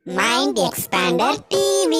Mind Expander TV.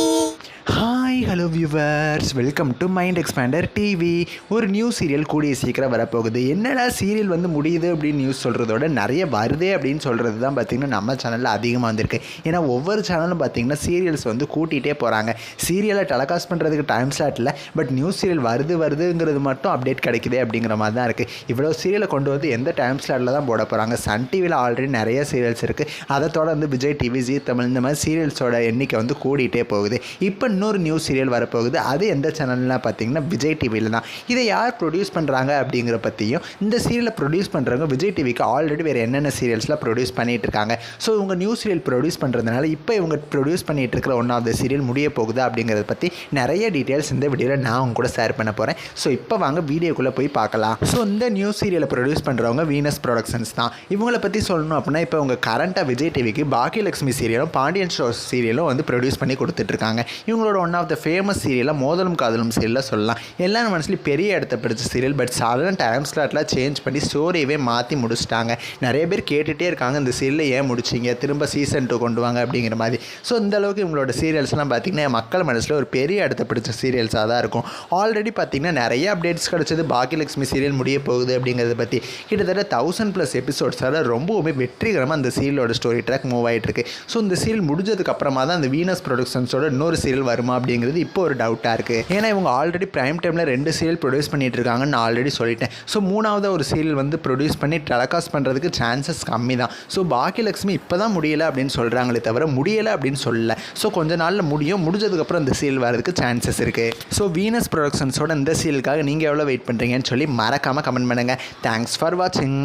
Hi hello viewers, welcome to mind expander TV. ஒரு new serial கூடிய சீக்கிரம் வரப்போகுது. என்னடா சீரியல் வந்து முடியுது அப்படின்னு நியூஸ் சொல்கிறதோட நிறைய வருதே அப்படின்னு சொல்கிறது தான் பார்த்திங்கன்னா நம்ம சேனலில் அதிகமாக வந்திருக்கு. ஏன்னா ஒவ்வொரு சேனலும் பார்த்திங்கன்னா சீரியல்ஸ் வந்து கூட்டிகிட்டே போகிறாங்க. சீரியலை டெலகாஸ்ட் பண்ணுறதுக்கு டைம் ஸ்லாட் இல்லை, பட் நியூஸ் சீரியல் வருதுங்கிறது மட்டும் அப்டேட் கிடைக்குது அப்படிங்கிற மாதிரி தான் இருக்குது. இவ்வளோ சீரியலை கொண்டு வந்து எந்த டைம் ஸ்லாட்டில் தான் போட போகிறாங்க? சன் டிவியில் ஆல்ரெடி நிறைய சீரியல்ஸ் இருக்குது. அதை தொடர்ந்து விஜய் டிவி, ஜீ தமிழ் இந்த மாதிரி சீரியல்ஸோட எண்ணிக்கை வந்து கூடிகிட்டே போகுது. இப்போ இன்னொரு நியூ சீரியல் வரப்போகுது. அது எந்த சேனல்னா பார்த்தீங்கன்னா விஜய் டிவியில் தான். இதை யார் ப்ரொடியூஸ் பண்ணுறாங்க அப்படிங்கிற பற்றியும், இந்த சீரியலை ப்ரொடியூஸ் பண்ணுறவங்க விஜய் டிவிக்கு ஆல்ரெடி வேறு என்னென்ன சீரியல்ஸ்லாம் ப்ரொடியூஸ் பண்ணிகிட்டு இருக்காங்க. ஸோ இவங்க நியூ சீரியல் ப்ரொடியூஸ் பண்ணுறதுனால இப்போ இவங்க ப்ரொடியூஸ் பண்ணிகிட்டு இருக்கிற ஒன் ஆஃப் த சீரியல் முடிய போகுது அப்படிங்கிறத பற்றி நிறைய டீட்டெயில்ஸ் இந்த வீடியோவில் நான் உங்க கூட ஷேர் பண்ண போகிறேன். ஸோ இப்போ வாங்க வீடியோக்குள்ளே போய் பார்க்கலாம். ஸோ இந்த நியூ சீரியலை ப்ரொடியூஸ் பண்ணுறவங்க வீனஸ் ப்ரொடக்ஷன்ஸ் தான். இவங்களை பற்றி சொல்லணும் அப்படின்னா, இப்போ அவங்க கரண்ட்டாக விஜய் டிவிக்கு பாக்கியலட்சுமி சீரியலும் பாண்டியன் ஸ்டோர்ஸ் சீரியலும் வந்து ப்ரொடியூஸ் பண்ணி கொடுத்துட்ருக்காங்க. இவங்களோட ஒன் ஆஃப் த ஃபேமஸ் சீரியலாக மோதலும் காதலும் சீரியலாக சொல்லலாம். எல்லாரும் மனசுலேயும் பெரிய இடத்த பிடிச்ச சீரியல். பட் சாதாரண டைம் ஸ்லாட்லாம் சேஞ்ச் பண்ணி ஸ்டோரியவே மாற்றி முடிச்சிட்டாங்க. நிறைய பேர் கேட்டுகிட்டே இருக்காங்க, இந்த சீரியலை ஏன் முடிச்சிங்க, திரும்ப சீசன் 2 கொண்டு வாங்க அப்படிங்கிற மாதிரி. ஸோ இந்த அளவுக்கு இவங்களோட சீரியல்ஸ்லாம் பார்த்திங்கன்னா மக்கள் மனசில் ஒரு பெரிய இடத்த பிடிச்ச சீரியல்ஸாக தான் இருக்கும். ஆல்ரெடி பார்த்திங்கன்னா நிறைய அப்டேட்ஸ் கிடச்சது. பாக்கியலட்சுமி சீரியல் முடிய போகுது அப்படிங்கிறத பற்றி கிட்டத்தட்ட 1000+ எபிசோட்ஸால் ரொம்பவுமே வெற்றிகரமாக அந்த சீரியலோட ஸ்டோரி ட்ராக் மூவ் ஆகிட்டு இருக்கு. ஸோ இந்த சீரியல் முடிஞ்சதுக்கு அப்புறமா தான் அந்த வீனஸ் ப்ரொடக்ஷன்ஸோட இன்னொரு சீரியல் வருமா அப்படிங்கிறது இப்போ ஒரு டவுட்டாக இருக்குது. ஏன்னா இவங்க ஆல்ரெடி பிரைம் டைமில் 2 சீரியல் ப்ரொடியூஸ் பண்ணிட்டு இருக்காங்கன்னு நான் ஆல்ரெடி சொல்லிட்டேன். ஸோ 3வது ஒரு சீரியல் வந்து ப்ரொடியூஸ் பண்ணி டெலகாஸ்ட் பண்ணுறதுக்கு சான்சஸ் கம்மி தான். ஸோ பாக்கியலட்சுமி இப்போ தான் முடியலை அப்படின்னு சொல்கிறாங்களே தவிர முடியலை அப்படின்னு சொல்லலை. ஸோ கொஞ்ச நாளில் முடிஞ்சதுக்கப்புறம் இந்த சீரியல் வரதுக்கு சான்சஸ் இருக்குது. ஸோ வீனஸ் ப்ரொடக்ஷன்ஸோட இந்த சீரியலுக்காக நீங்கள் எவ்வளோ வெயிட் பண்ணுறீங்கன்னு சொல்லி மறக்காமல் கமெண்ட் பண்ணுங்கள். தேங்க்ஸ் ஃபார் வாட்சிங்.